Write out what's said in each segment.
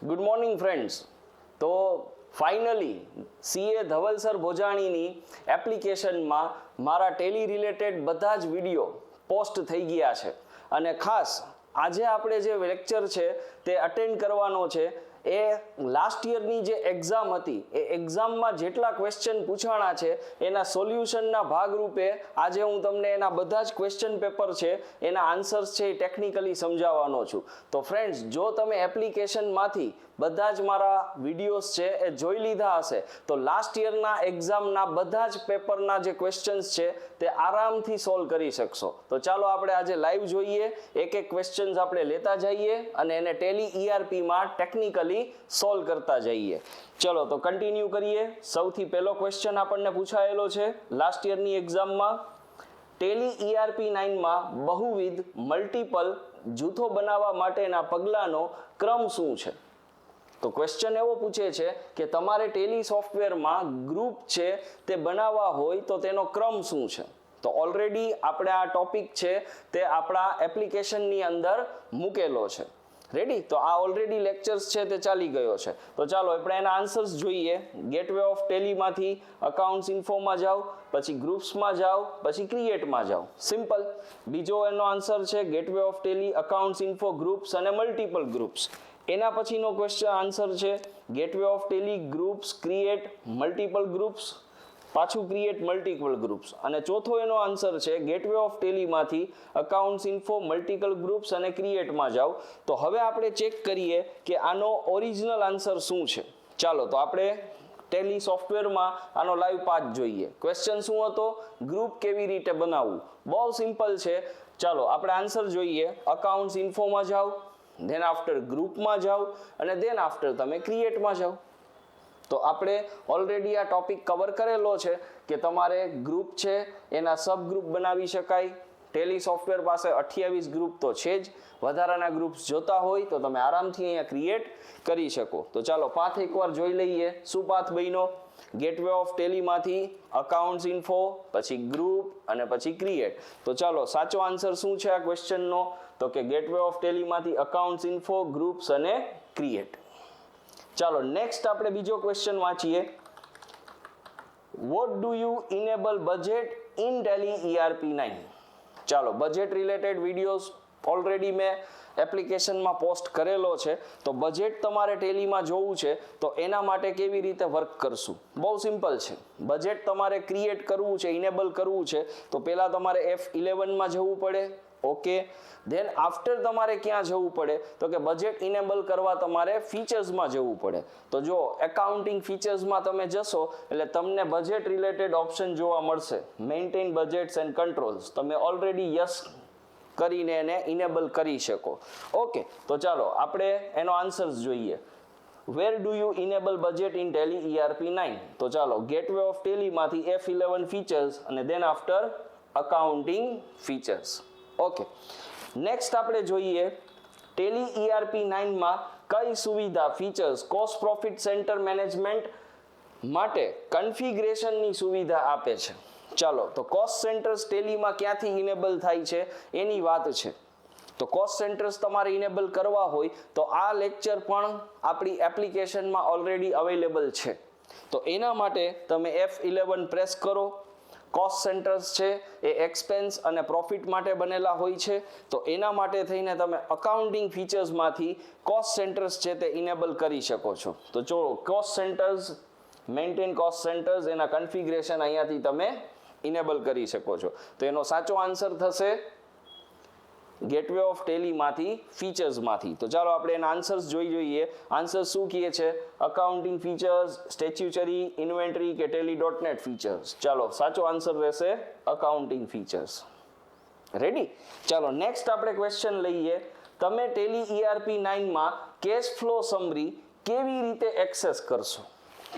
Good morning friends. તો finally CA ધવલસર ભોજાણીની એપ્લિકેશનમાં મારા ટેલી રિલેટેડ બધા જ વિડીયો પોસ્ટ થઈ ગયા છે અને ખાસ આજે આપણે જે લેક્ચર છે તે અટેન્ડ કરવાનો છે એ લાસ્ટ યરની જે એક્ઝામ હતી એ એક્ઝામમાં જેટલા ક્વેશ્ચન પૂછાણા છે એના સોલ્યુશનના ભાગરૂપે આજે હું તમને એના બધા જ ક્વેશ્ચન પેપર છે એના આન્સર્સ છે એ ટેકનિકલી સમજાવવાનો છું. તો ફ્રેન્ડ્સ, જો તમે એપ્લિકેશનમાંથી બધા જ મારા વિડીયોઝ છે એ જોઈ લીધા હશે તો લાસ્ટ યરના એક્ઝામના બધા જ પેપરના જે ક્વેશ્ચન્સ છે તે આરામથી સોલ્વ કરી શકશો. તો ચાલો આપણે આજે લાઈવ જોઈએ, એક એક ક્વેશ્ચન્સ આપણે લેતા જઈએ અને એને ટેલી ERPમાં ટેકનિકલી સોલ્વ કરતા જઈએ. ચલો તો કન્ટિન્યુ કરીએ. સૌથી પહેલો ક્વેશ્ચન આપણને પૂછાયેલો છે લાસ્ટ યરની એક્ઝામમાં, ટેલી ERP9માં બહુવિધ મલ્ટિપલ જૂથો બનાવવા માટેના પગલાંનો ક્રમ શું છે? તો ક્વેશ્ચન એવો પૂછે છે કે તમારે ટેલી સોફ્ટવેરમાં ગ્રુપ છે તે બનાવવા હોય તો તેનો ક્રમ શું છે? તો ઓલરેડી આપણે આ ટોપિક છે તે આપણા એપ્લિકેશનની અંદર મૂકેલો છે. રેડી? તો આ ઓલરેડી લેક્ચર્સ છે તે ચાલી ગયો છે. તો ચાલો આપણે એના આન્સર્સ જોઈએ. ગેટવે ઓફ ટેલીમાંથી અકાઉન્ટ્સ ઇન્ફોમાં જાઓ, પછી ગ્રુપ્સમાં જાઓ, પછી ક્રિએટમાં જાઓ. સિમ્પલ. બીજો એનો આન્સર છે gateway of Tally accounts info groups અને મલ્ટિપલ ગ્રુપ્સ. એના પછીનો ક્વેશ્ચન આન્સર છે gateway of Tally groups create multiple groups, પાછું ક્રિએટ મલ્ટિપલ ગ્રુપ્સ. અને ચોથો એનો આન્સર છે ગેટવે ઓફ ટેલીમાંથી અકાઉન્ટ્સ ઇન્ફો મલ્ટિપલ ગ્રુપ્સ અને ક્રિએટમાં જાઓ. તો હવે આપણે ચેક કરીએ કે આનો ઓરિજિનલ આન્સર શું છે. ચાલો તો આપણે ટેલી સોફ્ટવેરમાં આનો લાઈવ પાથ જોઈએ. ક્વેશ્ચન શું હતો? ગ્રુપ કેવી રીતે બનાવવું. બહુ સિમ્પલ છે. ચાલો આપણે આન્સર જોઈએ. અકાઉન્ટ્સ ઇન્ફોમાં જાઓ, ધેન આફ્ટર ગ્રુપમાં જાઓ અને ધેન આફ્ટર તમે ક્રિએટમાં જાઓ. તો આપણે ઓલરેડી આ ટોપિક કવર કરેલો છે કે તમારે ગ્રુપ છે એના સબ ગ્રુપ બનાવી શકાય. ટેલી સોફ્ટવેર પાસે 28 ગ્રુપ તો છે જ. વધારાના ગ્રુપ્સ જોતા હોય તો તમે આરામથી અહીંયા ક્રિએટ કરી શકો. તો ચાલો પાથ એકવાર જોઈ લઈએ. શું પાથ બન્યો? ગેટવે ઓફ ટેલીમાંથી અકાઉન્ટ્સ ઇન્ફો, પછી ગ્રુપ અને પછી ક્રિએટ. તો ચાલો સાચો આન્સર શું છે આ ક્વેશ્ચનનો? તો કે ગેટવે ઓફ ટેલીમાંથી અકાઉન્ટ્સ ઇન્ફો, ગ્રુપ્સ અને ક્રિએટ. ચાલો નેક્સ્ટ આપણે બીજો ક્વેશ્ચન વાંચીએ. What do you enable budget in Tally ERP9? ચાલો બજેટ રિલેટેડ વિડીયોઝ ઓલરેડી મેં એપ્લિકેશનમાં પોસ્ટ કરેલો છે. તો બજેટ તમારે ટેલીમાં જોવું છે તો એના માટે કેવી રીતે વર્ક કરશું? બહુ સિમ્પલ છે. બજેટ તમારે ક્રિએટ કરવું છે, ઇનેબલ કરવું છે તો પહેલાં તમારે F11માં જવું પડે. ઓકે, ધેન આફ્ટર તમારે ક્યાં જવું પડે? તો કે બજેટ ઇનેબલ કરવા તમારે ફીચર્સમાં જવું પડે. તો જો એકાઉન્ટિંગ ફીચર્સમાં તમે જશો એટલે તમને બજેટ રિલેટેડ ઓપ્શન જોવા મળશે. Maintain budgets and controls. તમે ઓલરેડી યસ કરીને એને ઇનેબલ કરી શકો. ઓકે, તો ચાલો આપણે એનો આન્સર્સ જોઈએ. Where do you enable budget in Tally ERP9? તો ચાલો ગેટવે ઓફ ટેલીમાંથી F11 ફીચર્સ અને than after accounting features. Okay, next આપણે જોઈએ ટેલી ERP9માં કઈ સુવિધા features cost profit centre management માટે કન્ફિગરેશનની સુવિધા આપે છે. ચાલો તો કોસ્ટ સેન્ટર્સ ટેલીમાં ક્યાંથી ઇનેબલ થાય છે એની વાત છે. તો કોસ્ટ સેન્ટર્સ તમારે ઇનેબલ કરવા હોય તો આ લેક્ચર પણ આપણી એપ્લિકેશનમાં ઓલરેડી અવેલેબલ છે. તો એના માટે તમે F11 પ્રેસ કરો. કોસ્ટ સેન્ટર્સ છે એ એક્સપેન્સ અને પ્રોફિટ માટે બનેલા હોય છે. તો એના માટે થઈને તમે અકાઉન્ટિંગ ફીચર્સમાંથી કોસ્ટ સેન્ટર્સ છે તે ઇનેબલ કરી શકો છો. તો જો cost centres, maintain cost centres, એના કન્ફિગરેશન અહીંયાથી તમે ઇનેબલ કરી શકો છો. તો એનો સાચો આન્સર થશે ગેટવે ઓફ ટેલીમાંથી ફીચર્સમાંથી. તો ચાલો આપણે એના આન્સર્સ જોઈએ. આન્સર શું કહે છે? અકાઉન્ટિંગ ફીચર્સ, સ્ટેચ્યુટરી, ઇન્વેન્ટરી કે ટેલી.net ફીચર્સ. ચાલો સાચો આન્સર રહેશે અકાઉન્ટિંગ ફીચર્સ. રેડી? ચાલો નેક્સ્ટ આપણે ક્વેશ્ચન લઈએ. તમે ટેલી ERP9માં કેશ ફ્લો સમરી કેવી રીતે એક્સેસ કરશો?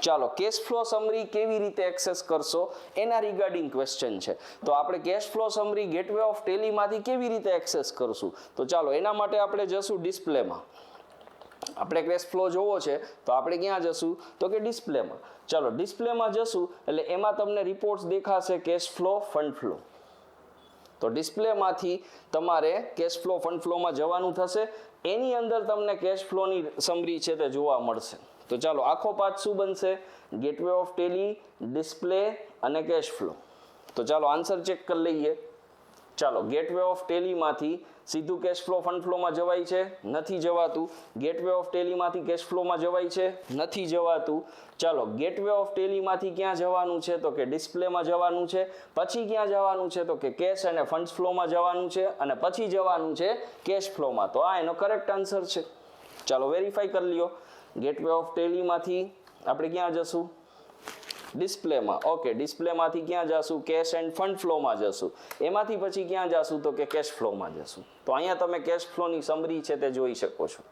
ચાલો કેશ ફ્લો સમરી કેવી રીતે એક્સેસ કરશો એના રિગાર્ડિંગ ક્વેશ્ચન છે. તો આપણે cash flow summary gateway of ટેલીમાંથી કેવી રીતે એક્સેસ કરશું? તો ચાલો એના માટે આપણે જશું ડિસ્પ્લેમાં. આપણે કેશ ફ્લો જોવો છે તો આપણે ક્યાં જશું? તો કે ડિસ્પ્લેમાં. ચાલો ડિસ્પ્લેમાં જશું એટલે એમાં તમને રિપોર્ટ્સ દેખાશે કેશ ફ્લો, ફંડ ફ્લો. તો ડિસ્પ્લેમાંથી તમારે કેશ ફ્લો, ફંડ ફ્લોમાં જવાનું થશે. એની અંદર તમને કેશ ફ્લોની સમરી છે તે જોવા મળશે. તો ચાલો આખો પાઠ શું બનશે? ગેટવે ઓફ ટેલી, ડિસ્પ્લે અને કેશ ફ્લો. તો ચાલો આન્સર ચેક કરી લઈએ. ચાલો ગેટવે ઓફ ટેલીમાંથી સીધું કેશ ફ્લો ફંડ ફ્લોમાં જવાય છે? નથી જવાતું. ગેટવે ઓફ ટેલીમાંથી કેશ ફ્લોમાં જવાય છે? નથી જવાતું. ચાલો ગેટવે ઓફ ટેલીમાંથી ક્યાં જવાનું છે? તો કે ડિસ્પ્લેમાં જવાનું છે. પછી ક્યાં જવાનું છે? તો કે કેશ અને ફંડ્સ ફ્લોમાં જવાનું છે અને પછી જવાનું છે કેશ ફ્લોમાં. તો આ એનો કરેક્ટ આન્સર છે. ચાલો વેરીફાઈ કરી લ્યો. ગેટવે ઓફ ટેલીમાંથી આપણે ક્યાં જશું? ડિસ્પ્લેમાં. ઓકે, ડિસ્પ્લેમાંથી ક્યાં જશું? કેશ એન્ડ ફંડ ફ્લોમાં જશું. એમાંથી પછી ક્યાં જશું? તો કે કેશ ફ્લોમાં જશું. તો અહીંયા તમે કેશ ફ્લોની સમરી છે તે જોઈ શકો છો.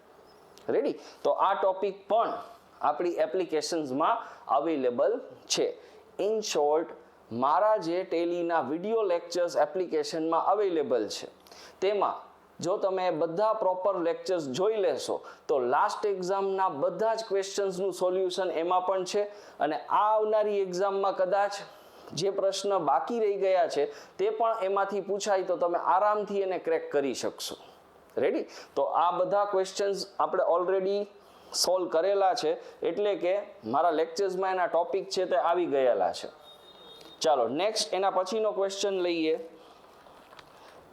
રેડી? તો આ ટોપિક પણ આપણી એપ્લિકેશન્સમાં અવેલેબલ છે. ઇન શોર્ટ, મારા જે ટેલીના વિડીયો લેક્ચર્સ એપ્લિકેશનમાં અવેલેબલ છે તેમાં જો તમે બધા પ્રોપર લેક્ચર્સ જોઈ લેશો તો લાસ્ટ એક્ઝામના બધા જ ક્વેશ્ચન્સનું સોલ્યુશન એમાં પણ છે અને આ આવનારી એક્ઝામમાં કદાચ જે પ્રશ્ન બાકી રહી ગયા છે તે પણ એમાંથી પૂછાય તો તમે આરામથી એને ક્રેક કરી શકશો. રેડી? તો આ બધા ક્વેશ્ચન્સ આપણે ઓલરેડી સોલ્વ કરેલા છે એટલે કે મારા લેક્ચર્સમાં એના ટોપિક છે તે આવી ગયેલા છે. ચાલો નેક્સ્ટ એના પછીનો ક્વેશ્ચન લઈએ.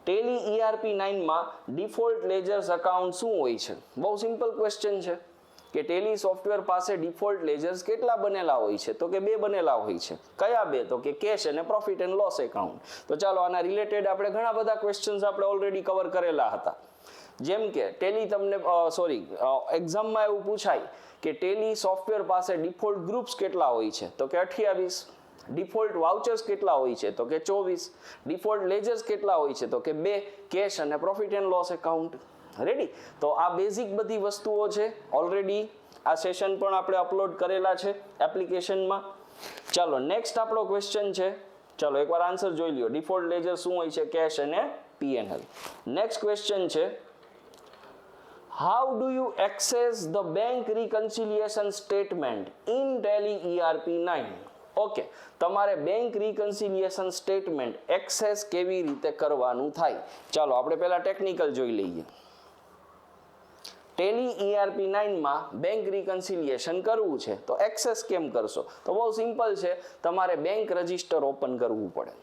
ટેલી ERP9 માં ડિફોલ્ટ લેજર્સ અકાઉન્ટ શું હોય છે? બહુ સિમ્પલ ક્વેશ્ચન છે કે ટેલી સોફ્ટવેર પાસે ડિફોલ્ટ લેજર્સ કેટલા બનેલા હોય છે? તો કે 2 બનેલા હોય છે. કયા 2? તો કે કેશ અને પ્રોફિટ એન્ડ લોસ એકાઉન્ટ. તો ચાલો આના રિલેટેડ આપણે ઘણા બધા ક્વેશ્ચન્સ આપણે ઓલરેડી કવર કરેલા હતા. જેમ કે ટેલી તમને એક્ઝામમાં એવું પૂછાય કે ટેલી સોફ્ટવેર પાસે ડિફોલ્ટ ગ્રુપ્સ કેટલા હોય છે? તો કે 28. ડિફોલ્ટ વાઉચર્સ કેટલા હોય છે? તો કે 24. ડિફોલ્ટ લેજર્સ કેટલા હોય છે? તો કે 2, કેશ અને profit and loss account. Ready? તો આ બેઝિક બધી વસ્તુઓ છે. ઓલરેડી આ સેશન પણ આપણે અપલોડ કરેલા છે એપ્લિકેશનમાં. ચાલો નેક્સ્ટ આપણો ક્વેશ્ચન છે. ચાલો એકવાર આન્સર જોઈ લ્યો. ડિફોલ્ટ લેજર શું હોય છે? કેશ અને P&L. નેક્સ્ટ ક્વેશ્ચન છે, how do you access the bank reconciliation statement in Tally ERP9? Okay, તમારે બેંક રિકન્સિલિયેશન સ્ટેટમેન્ટ એક્સેસ કેવી રીતે કરવાનું થાય? ચાલો આપણે પહેલા ટેકનિકલ જોઈ લઈએ. ટેલી ERP9 માં બેંક રિકન્સિલિયેશન કરવું છે તો એક્સેસ કેમ કરશો? તો બહુ સિમ્પલ છે, તમારે બેંક રજિસ્ટર ઓપન કરવું પડે.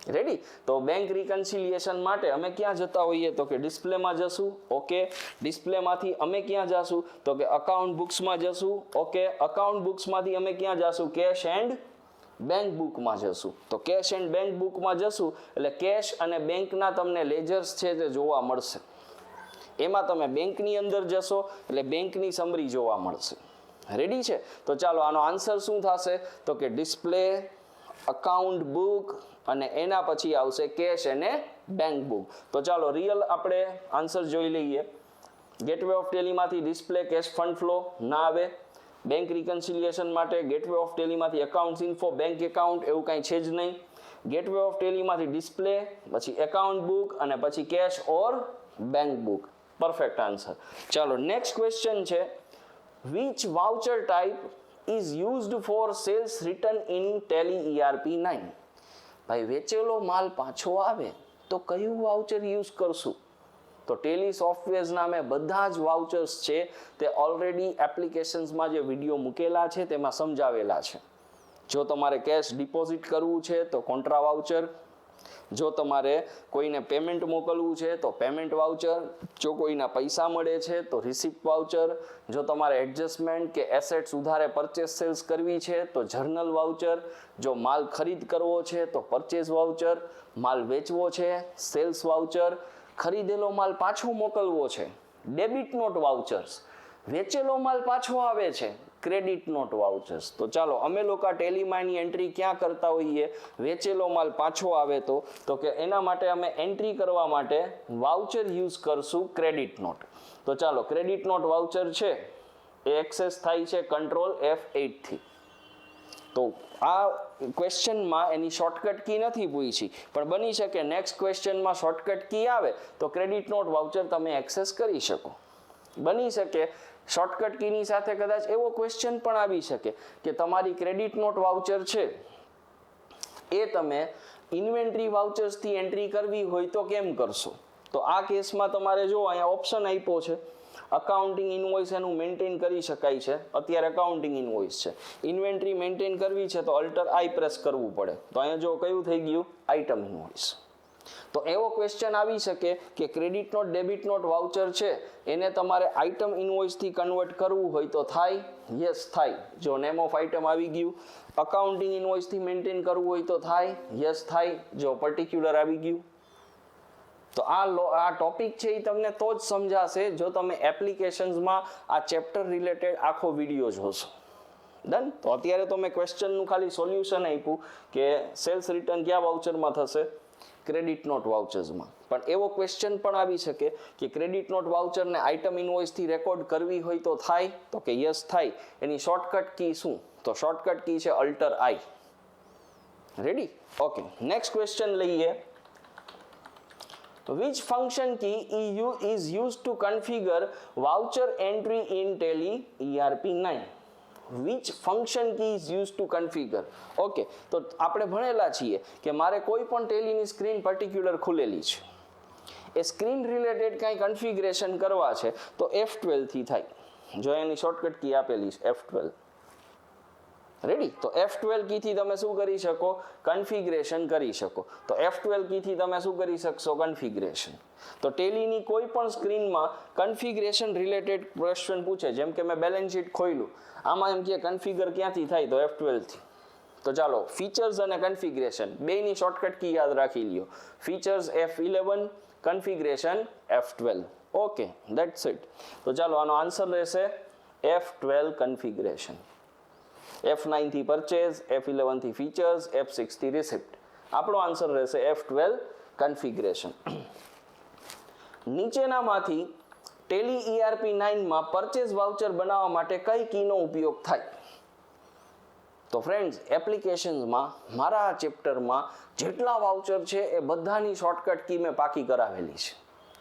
રેડી? તો બેંક રિકન્સિલિયેશન માટે અમે ક્યાં જતા હોઈએ? તો કે ડિસ્પ્લેમાં જશું. ઓકે, ડિસ્પ્લેમાંથી અમે ક્યાં જશું? તો કે અકાઉન્ટ બુક્સમાં જશું. ઓકે, અકાઉન્ટ બુક્સમાંથી અમે ક્યાં જશું? કેશ એન્ડ બેંક બુકમાં જશું. તો કેશ એન્ડ બેંક બુકમાં જશું એટલે કેશ અને બેંકના તમને લેજર્સ છે તે જોવા મળશે. એમાં તમે બેંકની અંદર જશો એટલે બેંકની સમરી જોવા મળશે. રેડી છે? તો ચાલો આનો આન્સર શું થશે? તો કે ડિસ્પ્લે, અકાઉન્ટ બુક અને એના પછી આવશે કેશ અને બેંક બુક. તો ચાલો રિયલ આપણે આન્સર જોઈ લઈએ. ગેટવે ઓફ ટેલીમાંથી ડિસ્પ્લે, કેશ, ફંડ ફ્લો ના આવે. બેંક રિકન્સિલિયેશન માટે ગેટવે ઓફ ટેલીમાંથી એકાઉન્ટ્સ ઇન્ફો, બેંક એકાઉન્ટ એવું કાંઈ છે જ નહીં. ગેટવે ઓફ ટેલીમાંથી ડિસ્પ્લે, પછી એકાઉન્ટ બુક અને પછી cash or bank book. Perfect answer. ચાલો નેક્સ્ટ ક્વેશ્ચન છે, which voucher type is used for sales return in Tally ERP9? ભાઈ વેચેલો માલ પાછો આવે તો કયું વાઉચર યુઝ કરશું? તો ટેલી સોફ્ટવેર્સ નામે બધા જ વાઉચર્સ છે તે ઓલરેડી એપ્લિકેશન્સમાં જે વિડીયો મૂકેલા છે તેમાં સમજાવેલા છે. જો તમારે કેશ ડિપોઝિટ કરવું છે તો કોન્ટ્રા વાઉચર, જો તમારે કોઈને પેમેન્ટ મોકલવું છે તો પેમેન્ટ વાઉચર, જો કોઈના પૈસા મળે છે તો રિસિપ્ટ વાઉચર, જો તમારે એડજસ્ટમેન્ટ કે એસેટ્સ ઉધારે પરચેસ સેલ્સ કરવી છે તો જર્નલ વાઉચર, જો માલ ખરીદ કરવો છે તો પરચેસ વાઉચર, માલ વેચવો છે સેલ્સ વાઉચર, ખરીદેલો માલ પાછો મોકલવો છે ડેબિટ નોટ વાઉચર્સ, વેચેલો માલ પાછો આવે છે ક્રેડિટ નોટ વાઉચર્સ. તો ચાલો અમે લોકો ટેલીમાંની એન્ટ્રી ક્યાં કરતા હોઈએ? વેચેલો માલ પાછો આવે તો કે એના માટે અમે એન્ટ્રી કરવા માટે વાઉચર યુઝ કરશું ક્રેડિટ નોટ. તો ચાલો ક્રેડિટ નોટ વાઉચર છે એ એક્સેસ થાય છે કંટ્રોલ F8 થી. તો આ ક્વેશ્ચનમાં એની શોર્ટકટ કી નથી પૂછી, પણ બની શકે નેક્સ્ટ ક્વેશ્ચનમાં શોર્ટકટ કી આવે તો ક્રેડિટ નોટ વાઉચર તમે એક્સેસ કરી શકો. બની શકે શોર્ટકટ કીની સાથે કદાચ એવો ક્વેશ્ચન પણ આવી શકે કે તમારી ક્રેડિટ નોટ વાઉચર છે એ તમે ઇન્વેન્ટરી વાઉચર્સથી એન્ટ્રી કરવી હોય તો કેમ કરશો? તો આ કેસમાં તમારે જો અહીંયા ઓપ્શન આપ્યો છે અકાઉન્ટિંગ ઇનવોઇસ એનું મેન્ટેન કરી શકાય છે, અત્યારે અકાઉન્ટિંગ ઇનવોઇસ છે, ઇન્વેન્ટરી મેન્ટેન કરવી છે તો અલ્ટર આઈ પ્રેસ કરવું પડે, તો અહીંયા જો કયું થઈ ગયું આઇટમ ઇનવોઇસ. તો એવો ક્વેશ્ચન આવી શકે કે credit note debit note voucher છે એને તમારે આઇટમ ઇનવોઇસથી કન્વર્ટ કરવું હોય તો થાય? યસ થાય. જો નેમ ઓફ આઇટમ આવી ગયું. અકાઉન્ટિંગ ઇનવોઇસથી મેન્ટેન કરવું હોય તો થાય? યસ થાય. જો પર્ટિક્યુલર આવી ગયું. તો આ ટોપિક છે એ તમને તો જ સમજાશે જો તમે એપ્લિકેશન્સમાં આ ચેપ્ટર રિલેટેડ આખો વિડીયો જોશો. ડન. તો અત્યારે તો મેં ક્વેશ્ચનનું ખાલી સોલ્યુશન આપ્યું કે સેલ્સ રિટર્ન કયા વાઉચરમાં થશે? ક્રેડિટ નોટ વાઉચર્સમાં. પણ એવો ક્વેશ્ચન પણ આવી શકે કે ક્રેડિટ નોટ વાઉચરને આઇટમ ઇનવોઇસથી રેકોર્ડ કરવી હોય તો થાય? તો કે યસ થાય. એની શોર્ટકટ કી શું? તો શોર્ટકટ કી છે અલ્ટર આઈ. રેડી? ઓકે. નેક્સ્ટ ક્વેશ્ચન લઈએ. Which function key is used to configure voucher entry in Tally ERP9? Which function key is used to configure? Okay, તો આપણે ભણેલા છીએ કે મારે કોઈ પણ ટેલીની સ્ક્રીન પર્ટિક્યુલર ખુલેલી છે, એ સ્ક્રીન રિલેટેડ કાંઈ કન્ફિગરેશન કરવા છે તો F12 થી થાય. જો એની શોર્ટકટ કી આપેલી છે F12. રેડી? તો F12 કીથી તમે શું કરી શકો? કન્ફિગરેશન કરી શકો. તો F12 કીથી તમે શું કરી શકશો? કન્ફિગરેશન. તો ટેલીની કોઈ પણ સ્ક્રીનમાં કન્ફિગરેશન રિલેટેડ ક્વેશ્ચન પૂછે, જેમ કે મેં બેલેન્સ શીટ ખોલ્યું, આમાં એમ કે કન્ફિગર ક્યાંથી થાય? તો F12 થી. તો ચાલો ફીચર્સ અને કન્ફિગરેશન બેની શોર્ટકટ કી યાદ રાખી લ્યો. Features F11, configuration F12. Okay, that's it. તો ચાલો આનો આન્સર રહેશે F12 કન્ફિગરેશન. F9 થી પરચેઝ, F11 થી ફીચર્સ, F6 થી રિસિપ્ટ. આપણો આન્સર રહેશે F12 કન્ફિગરેશન. નીચેનામાંથી ટેલી ERP9 માં પરચેઝ વાઉચર બનાવવા માટે કઈ કીનો ઉપયોગ થાય? તો ફ્રેન્ડ્સ, એપ્લિકેશન્સમાં મારા આ ચેપ્ટરમાં જેટલા વાઉચર છે એ બધાની શોર્ટકટ કી મેં પાકી કરાવેલી છે.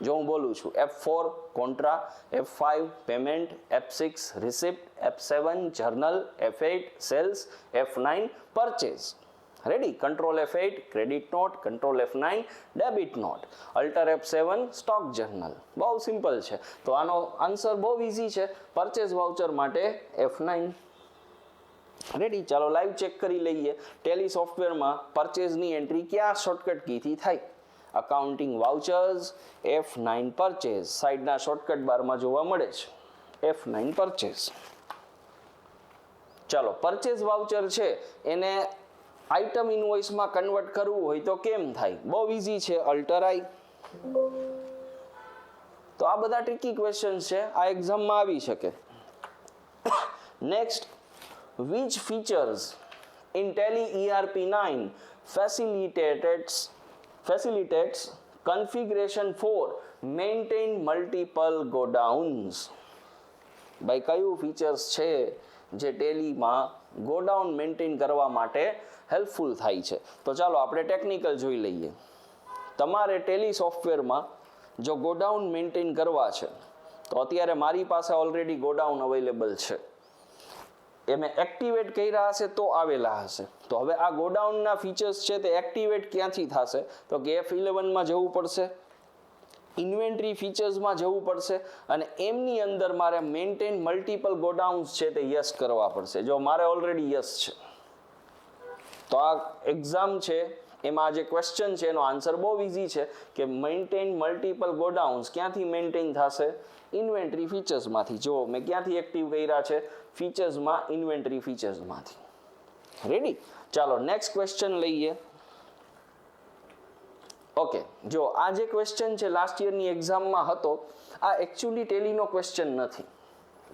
જો હું બોલું છું F4 contra, F5 payment, F6 receipt, F7 journal, F8 sales, F9 purchase. Ready? Control F8 credit note, control F9 debit note, alter F7 stock journal. બહુ સિમ્પલ છે. તો આનો આન્સર બહુ ઇઝી છે. પરચેઝ વાઉચર માટે F9. રેડી? ચાલો live check કરી લઈએ. ટેલી સોફ્ટવેરમાં પરચેઝની એન્ટ્રી કયા શોર્ટકટ કીથી થાય? Accounting vouchers, F9 purchase. સાઈડના શોર્ટકટ બારમાં જોવા મળે છે F9 પરચેઝ. ચાલો પરચેઝ વાઉચર છે એને આઇટમ ઇનવોઇસમાં કન્વર્ટ કરવું હોય તો કેમ થાય? બહુ ઇઝી છે, અલ્ટર આઈ. તો આ બધા ટ્રિકી ક્વેશ્ચન્સ છે, આ એક્ઝામમાં આવી શકે. Next, which features in Tally ERP9 facilitates configuration for maintain multiple godowns? ભાઈ કયું ફીચર્સ છે જે ટેલીમાં ગોડાઉન મેન્ટેન કરવા માટે હેલ્પફુલ થાય છે? તો ચાલો આપણે ટેકનિકલ જોઈ લઈએ. તમારે ટેલી સોફ્ટવેરમાં જો ગોડાઉન મેન્ટેન કરવા છે તો અત્યારે મારી પાસે ઓલરેડી ગોડાઉન અવેલેબલ છે, એ મેં એક્ટિવેટ કર્યા હશે તો આવેલા હશે. તો હવે આ ગોડાઉનના ફીચર્સ છે તે એક્ટિવેટ ક્યાંથી થશે? તો કે F11માં જવું પડશે, ઇન્વેન્ટરી ફીચર્સમાં જવું પડશે, અને એમની અંદર મારે મેન્ટેન મલ્ટિપલ ગોડાઉન્સ છે તે યસ કરવા પડશે. જો મારે ઓલરેડી યસ છે, તો આ એક્ઝામ છે એમાં જે ક્વેશ્ચન છે એનો આન્સર બહુ ઇઝી છે કે મેન્ટેન મલ્ટિપલ ગોડાઉન્સ ક્યાંથી મેન્ટેન થશે? ઇન્વેન્ટરી ફીચર્સમાંથી. જો મેં ક્યાંથી એક્ટિવ કર્યા છે? ફીચર્સમાં, ઇન્વેન્ટરી ફીચર્સમાંથી. રેડી? ચાલો નેક્સ્ટ ક્વેશ્ચન લઈએ. ઓકે, જો આ જે ક્વેશ્ચન છે લાસ્ટ યરની એક્ઝામમાં હતો, આ એકચ્યુઅલી ટેલીનો ક્વેશ્ચન નથી.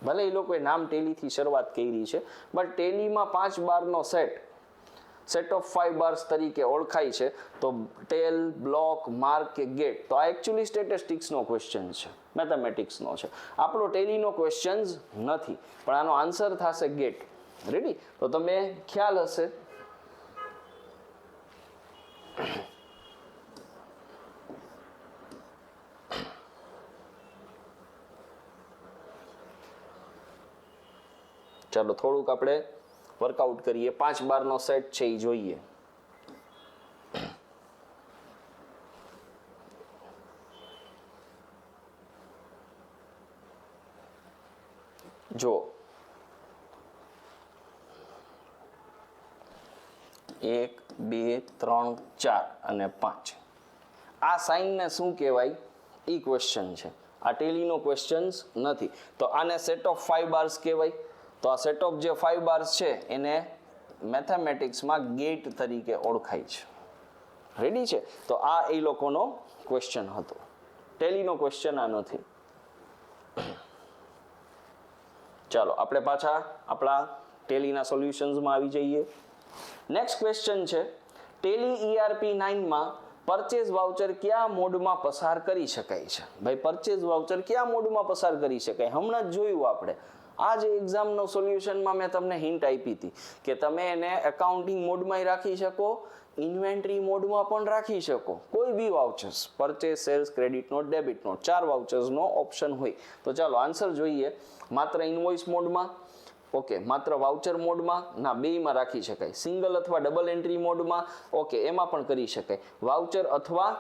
ભલે એ લોકોએ નામ ટેલીથી શરૂઆત કરી છે, બટ ટેલીમાં 5 બારનો સેટ ઓફ 5 બાર્સ તરીકે ઓળખાય છે. તો ટેલ, બ્લોક, માર્ક કે ગેટ. તો આ એકચ્યુઅલી સ્ટેટિસ્ટિક્સનો ક્વેશ્ચન છે, મેથેમેટિક્સનો છે. આપણો ટેલીનો ક્વેશ્ચન નથી, પણ આનો આન્સર થશે ગેટ. રેડી? તો તમે ખ્યાલ હશે. ચાલો થોડુંક આપણે વર્કઆઉટ કરીએ. 5 બારનો સેટ છે એ જોઈએ. જો 1 2 3 4 અને 5 આ સાઇનને શું કહેવાય એ ક્વેશ્ચન છે. આ ટેલીનો ક્વેશ્ચન્સ નથી. તો આને સેટ ઓફ 5 બાર્સ કહેવાય. તો આ સેટ ઓફ જે 5 બાર્સ છે એને મેથેમેટિક્સમાં ગેટ તરીકે ઓળખાય છે. રેડી છે? તો આ એ લોકોનો ક્વેશ્ચન હતો. ટેલીનો ક્વેશ્ચન આ નથી. ચાલો આપણે પાછા આપણા ટેલીના સોલ્યુશન્સમાં આવી જઈએ. નેક્સ્ટ ક્વેશ્ચન છે ટેલી ERP 9 માં પરચેઝ વાઉચર કયા મોડમાં પસાર કરી શકાય છે? ભાઈ પરચેઝ વાઉચર કયા મોડમાં પસાર કરી શકાય? હમણાં જ જોયું આપણે આ જે એક્ઝામનો સોલ્યુશનમાં મેં તમને હિન્ટ આપી હતી કે તમે એને એકાઉન્ટિંગ મોડમાં રાખી શકો, ઇન્વેન્ટરી મોડમાં પણ રાખી શકો. કોઈ બી vouchers, purchase, sales, credit note, debit note, 4 વાઉચર્સનો ઓપ્શન હોય. તો ચાલો આન્સર જોઈએ. માત્ર ઇન્વોઇસ મોડમાં, ઓકે, માત્ર વાઉચર મોડમાં, ના, બેયમાં રાખી શકાય. સિંગલ અથવા ડબલ એન્ટ્રી મોડમાં, ઓકે, એમાં પણ કરી શકાય. વાઉચર અથવા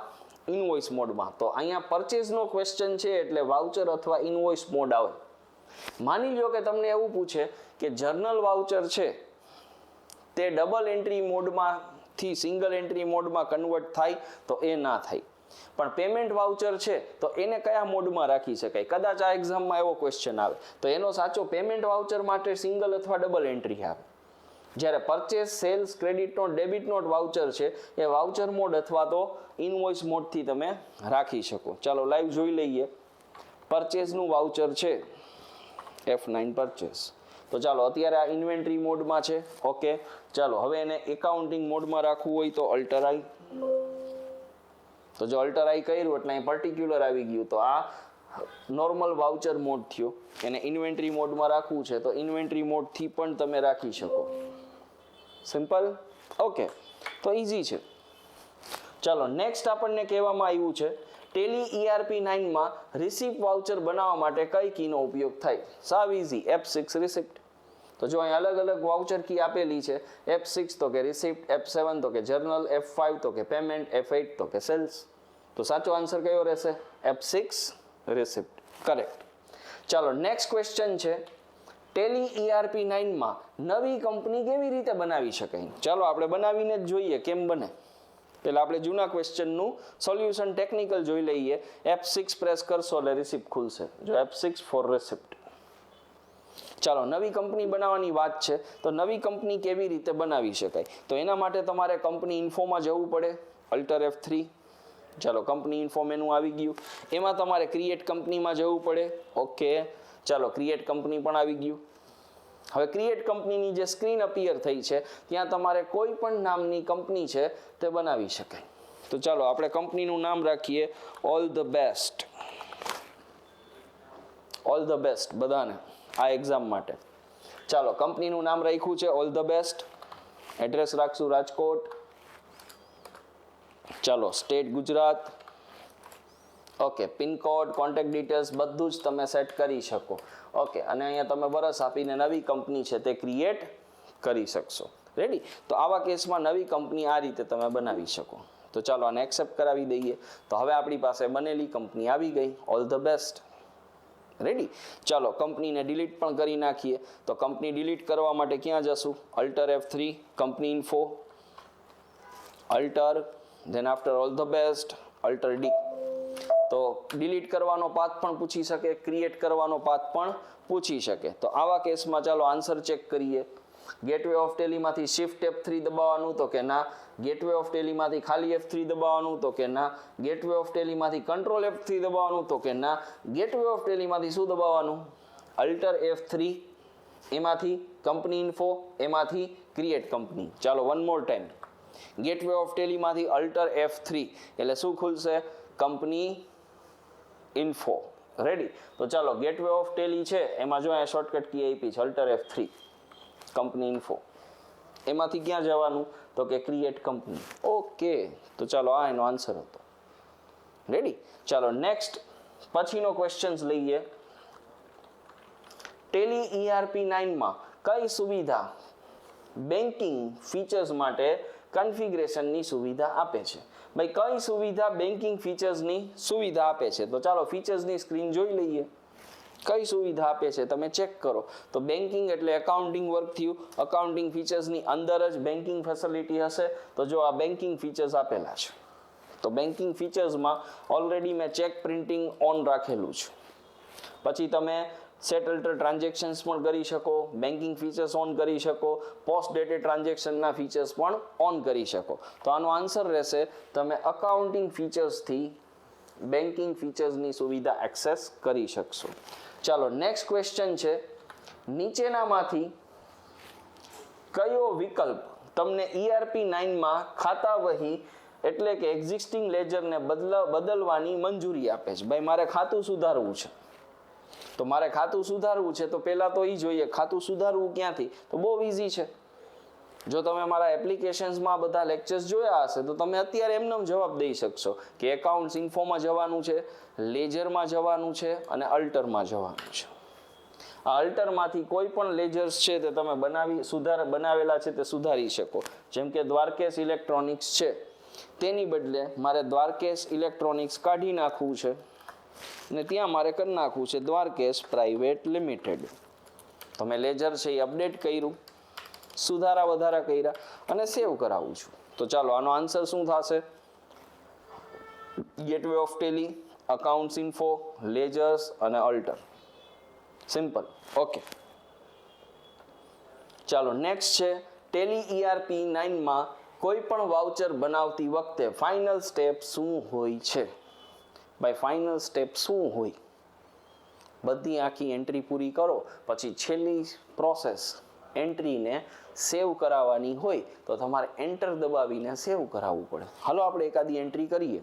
ઇન્વોઇસ મોડમાં. તો અહીંયા પરચેઝનો ક્વેશ્ચન છે એટલે વાઉચર અથવા ઇન્વોઇસ મોડ આવે. માની લો કે તમને એવું પૂછે કે જર્નલ વાઉચર છે તે ડબલ એન્ટ્રી મોડમાંથી સિંગલ એન્ટ્રી મોડમાં કન્વર્ટ થાય તો એ ના થાય. પણ પેમેન્ટ વાઉચર છે તો એને કયા મોડમાં રાખી શકાય? કદાચ આ એક્ઝામમાં એવો ક્વેશ્ચન આવે તો એનો સાચો પેમેન્ટ વાઉચર માટે સિંગલ અથવા ડબલ એન્ટ્રી આવે. જ્યારે purchase, sales, credit note, debit note voucher છે એ વાઉચર મોડ અથવા તો ઇનવોઇસ મોડથી તમે રાખી શકો. ચાલો લાઈવ જોઈ લઈએ. પરચેસનું વાઉચર છે F9 પરચેસ. તો ચાલો અત્યારે આ ઇન્વેન્ટરી મોડમાં છે. ઓકે, ચાલો હવે એને એકાઉન્ટિંગ મોડમાં રાખવું હોય તો અલ્ટર આઈ. તો જો અલ્ટર આઈ કર્યું એટલે અહીં પર્ટિક્યુલર આવી ગયું. તો આ નોર્મલ વાઉચર મોડ થયો. એને ઇન્વેન્ટરી મોડમાં રાખવું છે તો ઇન્વેન્ટરી મોડથી પણ તમે રાખી શકો. સિમ્પલ. ઓકે, તો ઇઝી છે. ચાલો નેક્સ્ટ આપણને કહેવામાં આવ્યું છે ટેલી ERP 9 માં રિસિપ્ટ વાઉચર બનાવવા માટે કઈ કીનો ઉપયોગ થાય? સાવ ઇઝી, F6 રિસિપ્ટ. તો જો અહીં અલગ અલગ વાઉચર કી આપેલી છે. F6 તો કે રિસિપ્ટ, F7 તો કે જર્નલ, F5 તો કે પેમેન્ટ, F8 તો કે સેલ્સ. તો સાચો આન્સર કયો રહેશે? F6 receipt. કરેક્ટ. ચાલો નેક્સ્ટ ક્વેશ્ચન છે ટેલી ERP 9 માં નવી કંપની કેવી રીતે બનાવી શકાય? ચાલો આપણે બનાવીને જ જોઈએ કેમ બને. પહેલા આપણે જૂના ક્વેશ્ચનનું સોલ્યુશન ટેકનિકલ જોઈ લઈએ. F6 પ્રેસ કરશો એટલે રિસિપ્ટ ખુલશે. જો F6 ફોર રિસિપ્ટ. ચાલો નવી કંપની બનાવવાની વાત છે તો નવી કંપની કેવી રીતે બનાવી શકાય? તો એના માટે તમારે કંપની ઇન્ફોમાં જવું પડે. Alter F3. ચાલો કંપની ઇન્ફો મેનુ આવી ગયું. એમાં તમારે ક્રિએટ કંપનીમાં જવું પડે. ઓકે, ચાલો ક્રિએટ કંપની પણ આવી ગયું. હવે ક્રિએટ કંપનીની જે સ્ક્રીન અપિયર થઈ છે ત્યાં તમારે કોઈ પણ નામની કંપની છે તે બનાવી શકાય. તો ચાલો આપણે કંપનીનું નામ રાખીએ all the best. All the best બધાને આ એક્ઝામ માટે. ચાલો કંપનીનું નામ રાખ્યું છે ઓલ ધ બેસ્ટ. એડ્રેસ રાખશું રાજકોટ. ચાલો state Gujarat. Okay, pincode, contact details બધું જ તમે સેટ કરી શકો. ઓકે, અને અહીંયા તમે વરસ આપીને નવી કંપની છે તે ક્રિએટ કરી શકશો. રેડી? તો આવા કેસમાં નવી કંપની આ રીતે તમે બનાવી શકો. તો ચાલો આને એક્સેપ્ટ કરાવી દઈએ. તો હવે આપણી પાસે બનેલી કંપની આવી ગઈ ઓલ ધ બેસ્ટ. રેડી? ચાલો કંપનીને ડિલીટ પણ કરી નાખીએ. તો કંપની ડિલીટ કરવા માટે ક્યાં જશું? Alter F3, company info, alter, than after all the best, alter D. તો ડિલીટ કરવાનો પાથ પણ પૂછી શકે, ક્રિએટ કરવાનો પાથ પણ પૂછી શકે. તો આવા કેસમાં ચાલો આન્સર ચેક કરીએ. ગેટવે ઓફ ટેલીમાંથી શિફ્ટ F3 દબાવવાનું તો કે ના. ગેટવે ઓફ ટેલીમાંથી ખાલી F3 દબાવવાનું તો કે ના. ગેટવે ઓફ ટેલીમાંથી કંટ્રોલ F3 દબાવવાનું તો કે ના. ગેટવે ઓફ ટેલીમાંથી શું દબાવવાનું? અલ્ટર F3, એમાંથી કંપની ઇન્ફો, એમાંથી ક્રિએટ કંપની. ચાલો one more time. Gateway of ટેલીમાંથી અલ્ટર F3 એટલે શું ખુલશે? Company info. રેડી? તો ચાલો ગેટવે ઓફ ટેલી છે એમાં જો અહીંયા શોર્ટકટ કી આપી છે અલ્ટર F3, કંપની ઇન્ફો. એમાંથી ક્યાં જવાનું? તો કે ક્રિએટ કંપની. ઓકે, તો ચાલો આ એનો આન્સર હતો. રેડી? ચાલો નેક્સ્ટ પછીનો ક્વેશ્ચન્સ લઈએ. ટેલી ERP 9 માં કઈ સુવિધા બેન્કિંગ ફીચર્સ માટે કન્ફિગરેશનની સુવિધા આપે છે? ભાઈ કઈ સુવિધા બેન્કિંગ ફીચર્સની સુવિધા આપે છે? તો ચાલો ફીચર્સની સ્ક્રીન જોઈ લઈએ. કઈ સુવિધા આપે છે તમે ચેક કરો. તો બેન્કિંગ એટલે એકાઉન્ટિંગ વર્ક થયું. અકાઉન્ટિંગ ફીચર્સની અંદર જ બેન્કિંગ ફેસિલિટી હશે. તો જો આ બેન્કિંગ ફીચર્સ આપેલા છે. તો બેન્કિંગ ફીચર્સમાં ઓલરેડી મેં ચેક પ્રિન્ટિંગ ઓન રાખેલું છે. પછી તમે સેટલડ ટ્રાન્ઝેક્શન્સ પણ કરી શકો, બેન્કિંગ ફીચર્સ ઓન કરી શકો, પોસ્ટ ડેટેડ ટ્રાન્ઝેક્શનના ફીચર્સ પણ ઓન કરી શકો. તો આનો આન્સર રહેશે તમે અકાઉન્ટિંગ ફીચર્સથી બેન્કિંગ ફીચર્સની સુવિધા એક્સેસ કરી શકશો. ચાલો નેક્સ્ટ ક્વેશ્ચન છે, નીચેનામાંથી કયો વિકલ્પ તમને ERP 9માં ખાતા વહી એટલે કે એક્ઝિસ્ટિંગ લેજરને બદલવાની મંજૂરી આપે છે? ભાઈ મારે ખાતું સુધારવું છે, તો મારે ખાતું સુધારવું છે તો પહેલાં તો એ જોઈએ ખાતું સુધારવું ક્યાંથી. તો બહુ ઇઝી છે. જો તમે મારા એપ્લિકેશન્સમાં બધા લેક્ચર્સ જોયા હશે તો તમે અત્યારે એમને જવાબ દઈ શકશો કે એકાઉન્ટ્સ ઇન્ફોમાં જવાનું છે, લેજરમાં જવાનું છે અને અલ્ટરમાં જવાનું છે. આ અલ્ટરમાંથી કોઈ પણ લેજર્સ છે તે તમે બનાવેલા છે તે સુધારી શકો. જેમ કે દ્વારકેશ ઇલેક્ટ્રોનિક્સ છે, તેની બદલે મારે દ્વારકેશ ઇલેક્ટ્રોનિક્સ કાઢી નાખવું છે ને ત્યાં મારે કરી નાખવું છે દ્વારકેશ પ્રાઇવેટ લિમિટેડ. તો મેં લેજર છે એ અપડેટ કર્યું, સુધારા વધારા કર્યા અને સેવ કરાવું છું. તો ચાલો આનો આન્સર શું થશે? Gateway of Tally, accounts info, ledgers અને અલ્ટર. સિમ્પલ. ઓકે, ચાલો નેક્સ્ટ છે ટેલી ERP 9માં કોઈ પણ વાઉચર બનાવતી વખતે ફાઇનલ સ્ટેપ શું હોય છે? ભાઈ ફાઇનલ સ્ટેપ શું હોય? બધી આખી એન્ટ્રી પૂરી કરો પછી છેલ્લી પ્રોસેસ એન્ટ્રીને સેવ કરાવવાની હોય તો તમારે એન્ટર દબાવીને સેવ કરાવવું પડે. હાલો આપણે એકાદી એન્ટ્રી કરીએ.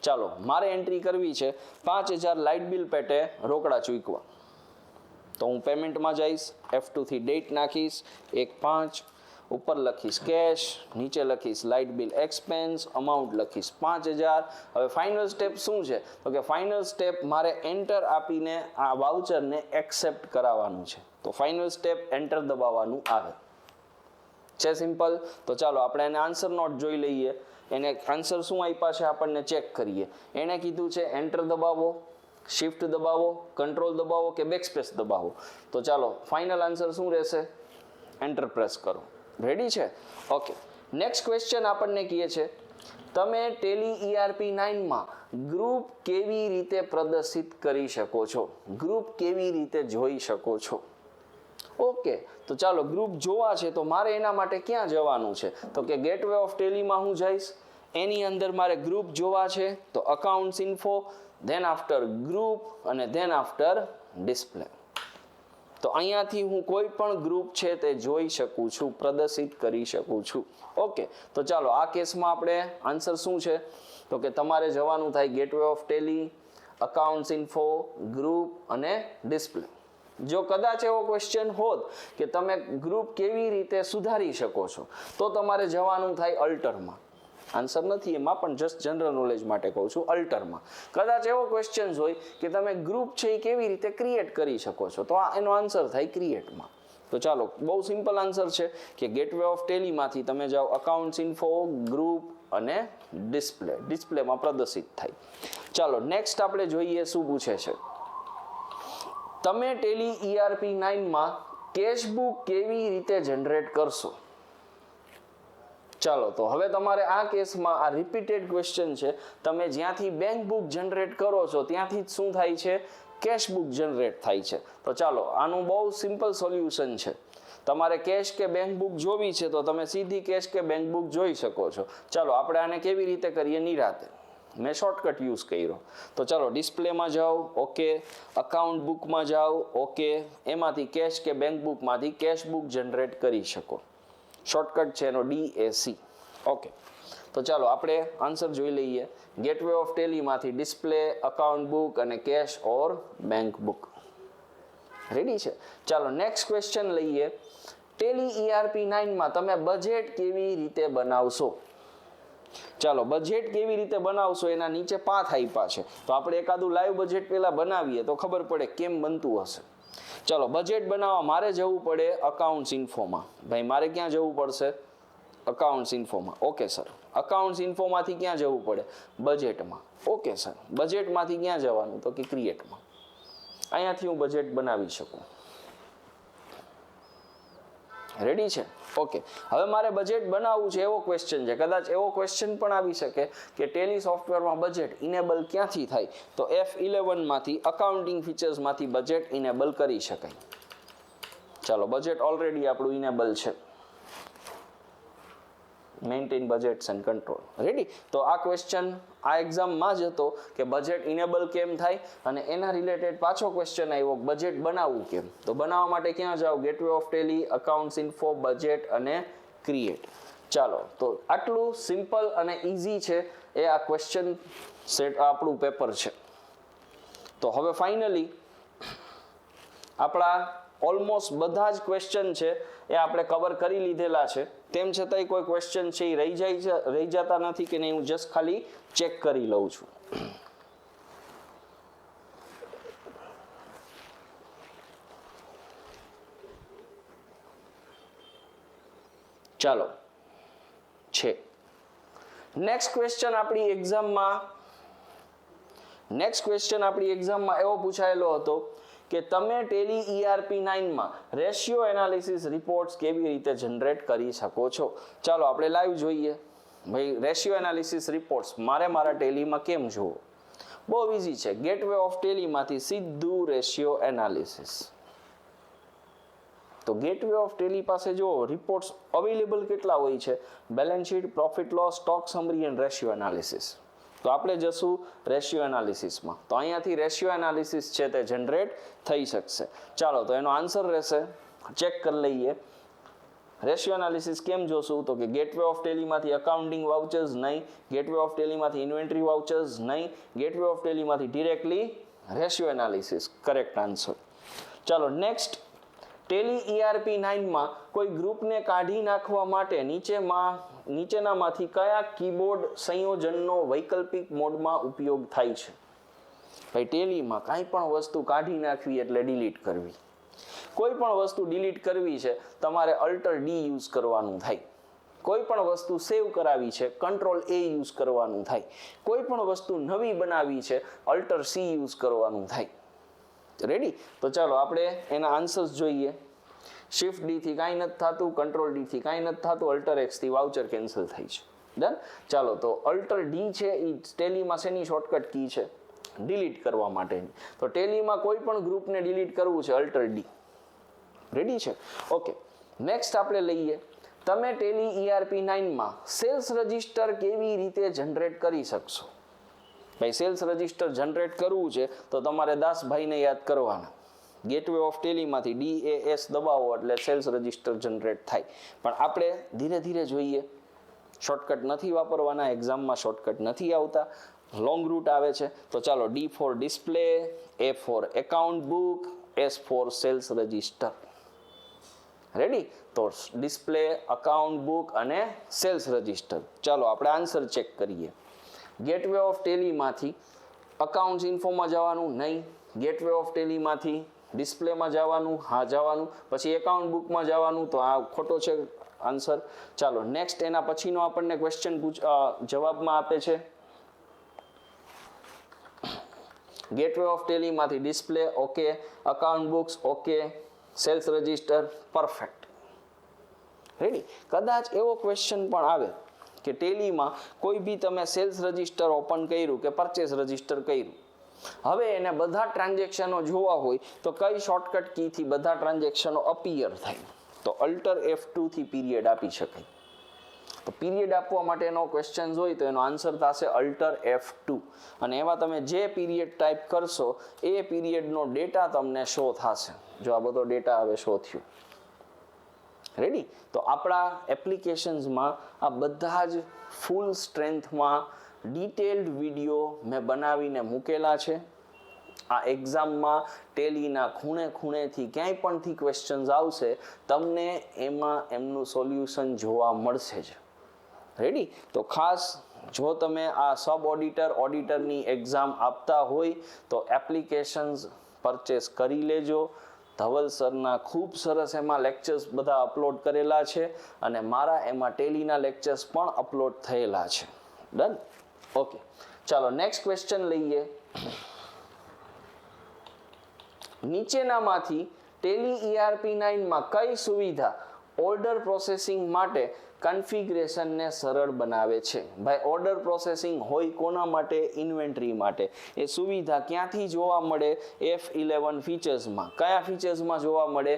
ચાલો મારે એન્ટ્રી કરવી છે 5000 લાઇટ બિલ પેટે રોકડા ચૂકવા. તો હું પેમેન્ટમાં જઈશ, F2 થી ડેટ નાખીશ 1/5, ઉપર લખીશ કેશ, નીચે લખીશ લાઇટ બિલ એક્સપેન્સ, અમાઉન્ટ લખીશ 5000. હવે ફાઇનલ સ્ટેપ શું છે? તો કે ફાઇનલ સ્ટેપ મારે એન્ટર આપીને આ વાઉચરને એક્સેપ્ટ કરાવવાનું છે. તો ફાઇનલ સ્ટેપ એન્ટર દબાવવાનું આવે છે. સિમ્પલ. તો ચાલો આપણે એને આન્સર નોટ જોઈ લઈએ. એને આન્સર શું આપ્યા છે આપણને ચેક કરીએ. એને કીધું છે એન્ટર દબાવો, શિફ્ટ દબાવો, કંટ્રોલ દબાવો કે બેકસ્પેસ દબાવો. તો ચાલો ફાઇનલ આન્સર શું રહેશે? એન્ટર પ્રેસ કરો. રેડી છે? ઓકે, નેક્સ્ટ ક્વેશ્ચન આપણને કહે છે તમે ટેલી ERP 9માં ગ્રુપ કેવી રીતે પ્રદર્શિત કરી શકો છો? ગ્રુપ કેવી રીતે જોઈ શકો છો? ઓકે, તો ચાલો ગ્રુપ જોવા છે તો મારે એના માટે ક્યાં જવાનું છે? તો કે ગેટવે ઓફ ટેલીમાં હું જઈશ, એની અંદર મારે ગ્રુપ જોવા છે તો accounts info, than after group અને ધેન આફ્ટર ડિસ્પ્લે. તો અહીંયાથી હું કોઈ પણ ગ્રુપ છે તે જોઈ શકું છું, પ્રદર્શિત કરી શકું છું. ઓકે, તો ચાલો આ કેસમાં આપણે આન્સર શું છે? તો કે તમારે જવાનું થાય gateway of Tally, accounts info, group અને ડિસ્પ્લે. જો કદાચ એવો ક્વેશ્ચન હોત કે તમે ગ્રુપ કેવી રીતે સુધારી શકો છો તો તમારે જવાનું થાય અલ્ટરમાં. આન્સર નથી એમાં, પણ જસ્ટ જનરલ નોલેજ માટે કહું છું. અલ્ટરમાં કદાચ એવો ક્વેશ્ચન હોય કે તમે ગ્રુપ છે એ કેવી રીતે ક્રિએટ કરી શકો છો તો એનો આન્સર થાય ક્રિએટમાં. તો ચાલો બહુ સિમ્પલ આન્સર છે કે ગેટવે ઓફ ટેલીમાંથી તમે જાઓ અકાઉન્ટ્સ ઇન્ફો, ગ્રુપ અને ડિસ્પ્લે. ડિસ્પ્લેમાં પ્રદર્શિત થાય. ચાલો નેક્સ્ટ આપણે જોઈએ શું પૂછે છે. તમે ટેલી ERP 9માં કેશબુક કેવી રીતે જનરેટ કરશો? ચાલો તો હવે તમારે આ કેસમાં આ રિપીટેડ ક્વેશ્ચન છે. તમે જ્યાંથી બેંક બુક જનરેટ કરો છો ત્યાંથી જ શું થાય છે? કેશ બુક જનરેટ થાય છે. તો ચાલો આનું બહુ સિમ્પલ સોલ્યુશન છે. તમારે કેશ કે બેંક બુક જોવી છે તો તમે સીધી કેશ કે બેંક બુક જોઈ શકો છો. ચાલો આપણે આને કેવી રીતે કરીએ નિરાતે. મેં શોર્ટકટ યુઝ કર્યો. તો ચાલો ડિસ્પ્લેમાં જાઓ, ઓકે, અકાઉન્ટ બુકમાં જાઓ, ઓકે, એમાંથી કેશ કે બેંક બુકમાંથી કેશ બુક જનરેટ કરી શકો. શોર્ટકટ છે એનો DAC. ઓકે, તો ચાલો આપણે આન્સર જોઈ લઈએ. ગેટવે ઓફ ટેલીમાંથી ડિસ્પ્લે, અકાઉન્ટ બુક અને cash or bank book. Ready છે? ચાલો નેક્સ્ટ ક્વેશ્ચન લઈએ. ટેલી ERP 9માં તમે બજેટ કેવી રીતે બનાવશો? ચાલો બજેટ કેવી રીતે બનાવશો એના નીચે પાથ આપ્યા છે. તો આપણે એકાદું લાઈવ બજેટ પહેલા બનાવીએ તો ખબર પડે કેમ બનતું હશે. ચાલો બજેટ બનાવવા મારે જવું પડે અકાઉન્ટ્સ ઇન્ફોમાં. ભાઈ મારે ક્યાં જવું પડશે? અકાઉન્ટ્સ ઇન્ફોમાં. Okay sir. અકાઉન્ટ્સ ઇન્ફોમાંથી ક્યાં જવું પડે? બજેટમાં. Okay sir. બજેટમાંથી ક્યાં જવાનું? તો કે ક્રિએટમાં. અહીંયાથી હું બજેટ બનાવી શકું. રેડી છે? ઓકે, હવે મારે બજેટ બનાવવું છે એવો ક્વેશ્ચન છે. કદાચ એવો ક્વેશ્ચન પણ આવી શકે કે ટેલી સોફ્ટવેરમાં બજેટ ઇનેબલ ક્યાંથી થાય? તો F11 માંથી અકાઉન્ટિંગ ફીચર્સમાંથી બજેટ ઇનેબલ કરી શકાય. ચાલો, બજેટ ઓલરેડી આપણું ઇનેબલ છે. Maintain budgets and control. Ready? તો આ ક્વેશ્ચન આ એક્ઝામમાં જ હતો કે બજેટ ઇનેબલ કેમ થાય, અને એના રિલેટેડ પાછો ક્વેશ્ચન આવ્યો બજેટ બનાવવું કેમ. તો બનાવવા માટે ક્યાં જાઓ? Gateway of Tally, accounts info, budget અને ક્રિએટ. ચાલો, તો આટલું સિમ્પલ અને ઇઝી છે એ આ ક્વેશ્ચન સેટ આપણું પેપર છે. તો હવે ફાઇનલી આપણા ઓલમોસ્ટ બધા જ ક્વેશ્ચન છે એ આપણે કવર કરી લીધેલા છે. તેમ છતાંય કોઈ ક્વેશ્ચન છે એ રહી જતા નથી કે નહીં, હું જસ્ટ ખાલી ચેક કરી લઉં છું. ચાલો, છે નેક્સ્ટ ક્વેશ્ચન આપણી એક્ઝામમાં એવો પૂછાયેલો હતો કે તમે ટેલી ERP9 માં રેશિયો એનાલિસિસ રિપોર્ટ્સ કેવી રીતે જનરેટ કરી શકો છો. ચાલો આપણે લાઈવ જોઈએ. ભાઈ, રેશિયો એનાલિસિસ રિપોર્ટ્સ મારા ટેલીમાં કેમ જોવો? બહુ ઇઝી છે. ગેટવે ઓફ ટેલીમાંથી સીધું રેશિયો એનાલિસિસ. તો ગેટવે ઓફ ટેલી પાસે જો રિપોર્ટ્સ અવેલેબલ કેટલા હોય છે? Balance sheet, profit loss, stock summary and ratio analysis. તો આપણે જશું રેશિયો એનાલિસિસમાં. તો અહીંયાથી રેશિયો એનાલિસિસ છે તે જનરેટ થઈ શકશે. ચાલો, તો એનો આન્સર રહેશે, ચેક કરી લઈએ. રેશિયો એનાલિસિસ કેમ જોશું? તો કે ગેટવે ઓફ ટેલીમાંથી અકાઉન્ટિંગ વાઉચર્સ નહીં, ગેટવે ઓફ ટેલીમાંથી ઇન્વેન્ટરી વાઉચર્સ નહીં, ગેટવે ઓફ ટેલીમાંથી directly ratio analysis. Correct answer. ચાલો, નેક્સ્ટ. ટેલી ERP9 માં કોઈ ગ્રુપને કાઢી નાખવા માટે નીચેનામાંથી કયા કીબોર્ડ સંયોજનનો વૈકલ્પિક મોડમાં ઉપયોગ થાય છે? ભાઈ, ટેલીમાં કાંઈ પણ વસ્તુ કાઢી નાખવી એટલે ડિલીટ કરવી. કોઈ પણ વસ્તુ ડિલીટ કરવી છે તમારે Alt D યુઝ કરવાનું થાય. કોઈ પણ વસ્તુ સેવ કરાવી છે Ctrl A યુઝ કરવાનું થાય. કોઈ પણ વસ્તુ નવી બનાવી છે Alt C યુઝ કરવાનું થાય. રેડી? તો ચાલો આપણે એના આન્સર્સ જોઈએ. Shift D થી કાંઈ નથી થતું, Ctrl D થી કાંઈ નથી થતું, Alt X થી વાઉચર કેન્સલ થાય છે. ડન? ચાલો, તો Alt D છે એ ટેલીમાં શેની શોર્ટકટ કી છે? ડિલીટ કરવા માટેની. તો ટેલીમાં કોઈ પણ ગ્રુપને ડિલીટ કરવું છે Alt D. રેડી છે? ઓકે, નેક્સ્ટ આપણે લઈએ. તમે ટેલી ERP9 માં સેલ્સ રજિસ્ટર કેવી રીતે જનરેટ કરી શકશો? ભાઈ, સેલ્સ રજિસ્ટર જનરેટ કરવું છે તો તમારે દાસભાઈને યાદ કરવાના. ગેટવે ઓફ ટેલીમાંથી DAS દબાવો એટલે સેલ્સ રજિસ્ટર જનરેટ થાય. પણ આપણે ધીરે ધીરે જોઈએ. શોર્ટકટ નથી વાપરવાના, એક્ઝામમાં શોર્ટકટ નથી આવતા, લોંગ રૂટ આવે છે. તો ચાલો, D for display, A for account book, S for sales register. Ready? તો ડિસ્પ્લે, અકાઉન્ટ બુક અને સેલ્સ રજિસ્ટર. ચાલો આપણે આન્સર ચેક કરીએ. ગેટવે ઓફ ટેલીમાંથી અકાઉન્ટ્સ ઇન્ફોમાં જવાનું નહીં, ગેટવે ઓફ ટેલીમાંથી ડિસ્પ્લેમાં જવાનું, હા જવાનું, પછી એકાઉન્ટ બુકમાં જવાનું, તો આ ખોટો છે આન્સર. ચાલો, નેક્સ્ટ એના પછીનો આપણને ક્વેશ્ચન જવાબમાં આપે છે ગેટવે ઓફ ટેલીમાંથી display, okay, account books, okay, sales register, perfect. Ready? કદાચ એવો ક્વેશ્ચન પણ આવે કે ટેલીમાં કોઈ બી તમે સેલ્સ રજિસ્ટર ઓપન કર્યું કે પરચેસ રજિસ્ટર કર્યું, હવે એને બધા ટ્રાન્ઝેક્શનો જોવા હોય તો કઈ શોર્ટકટ કીથી બધા ટ્રાન્ઝેક્શનો અપિયર થાય? તો Alt F2 થી પીરિયડ આપી શકાય. તો પીરિયડ આપવા માટેનો ક્વેશ્ચન હોય તો એનો આન્સર થશે Alt F2, અને એમાં તમે જે પીરિયડ ટાઈપ કરશો એ પીરિયડનો ડેટા તમને શો થશે. જો આ બધો ડેટા હવે શો થયો. રેડી? તો આપણા એપ્લિકેશન્સમાં આ બધા જ ફૂલ સ્ટ્રેન્થમાં ડિટેલ્ડ વિડીયો મેં બનાવીને મૂકેલા છે. આ એક્ઝામમાં ટેલીના ખૂણે ખૂણેથી ક્યાંય પણથી ક્વેશ્ચન્સ આવશે, તમને એમાં એમનું સોલ્યુશન જોવા મળશે જ. રેડી? તો ખાસ જો તમે આ સબ ઓડિટરની એક્ઝામ આપતા હોય તો એપ્લિકેશન્સ પરચેસ કરી લેજો. ધવલ સરના ખૂબ સરસ એમાં લેક્ચર્સ બધા અપલોડ કરેલા છે, અને મારા એમાં ટેલીના લેક્ચર્સ પણ અપલોડ થયેલા છે. ડન? ઓકે, ચાલો નેક્સ્ટ ક્વેશ્ચન લઈએ. નીચેનામાંથી ટેલી ERP9 માં કઈ સુવિધા ઓર્ડર પ્રોસેસિંગ માટે કન્ફિગરેશનને સરળ બનાવે છે? ભાઈ ઓર્ડર પ્રોસેસિંગ હોય કોના માટે? ઇન્વેન્ટરી માટે. એ સુવિધા ક્યાંથી જોવા મળે? F11 ફીચર્સમાં. કયા ફીચર્સમાં જોવા મળે?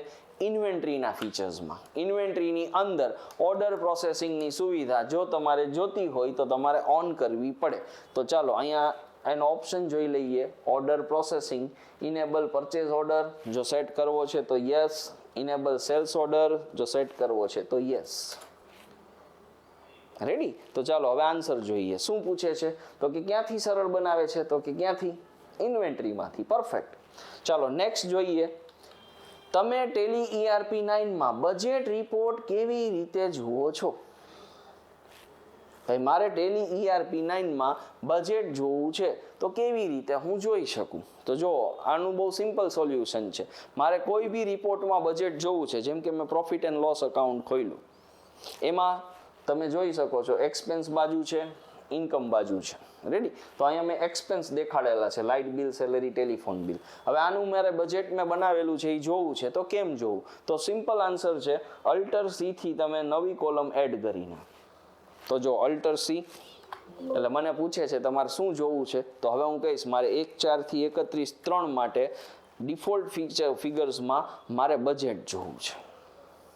ઇન્વેન્ટરીના ફીચર્સમાં. ઇન્વેન્ટરીની અંદર ઓર્ડર પ્રોસેસિંગની સુવિધા જો તમારે જોતી હોય તો તમારે ઓન કરવી પડે. તો ચાલો અહીંયા એનો ઓપ્શન જોઈ લઈએ. Order processing, enable purchase order જો સેટ કરવો છે તો યસ, ઇનેબલ સેલ્સ ઓર્ડર જો સેટ કરવો છે તો યસ. રેડી? તો ચાલો હવે આન્સર જોઈએ. શું પૂછે છે? તો કે ક્યાંથી સરળ બનાવે છે? તો કે ક્યાંથી? ઇન્વેન્ટરીમાંથી. પરફેક્ટ. ચાલો નેક્સ્ટ જોઈએ. તમે ટેલી ERP9 માં બજેટ રિપોર્ટ કેવી રીતે જુઓ છો? ભાઈ મારે ટેલી ERP9 માં બજેટ જોવું છે તો કેવી રીતે હું જોઈ શકું? તો જો આનું બહુ સિમ્પલ સોલ્યુશન છે. મારે કોઈ બી રિપોર્ટમાં બજેટ જોવું છે, જેમ કે મેં પ્રોફિટ એન્ડ લોસ અકાઉન્ટ ખોલ્યું, એમાં તમે જોઈ શકો છો એક્સપેન્સ બાજુ છે, ઇન્કમ બાજુ છે. રેડી? તો અહીંયા મેં એક્સપેન્સ દેખાડેલા છે, light bill, salary, telephone bill. હવે આનું મારે બજેટ મેં બનાવેલું છે એ જોવું છે તો કેમ જોવું? તો સિમ્પલ આન્સર છે અલ્ટર સી થી તમે નવી કોલમ એડ કરીને. તો જો અલ્ટર સી એટલે મને પૂછે છે તમારે શું જોવું છે, તો હવે હું કહીશ મારે 1/4 થી 31/3 માટે ડિફોલ્ટ ફિગર્સમાં મારે બજેટ જોવું છે.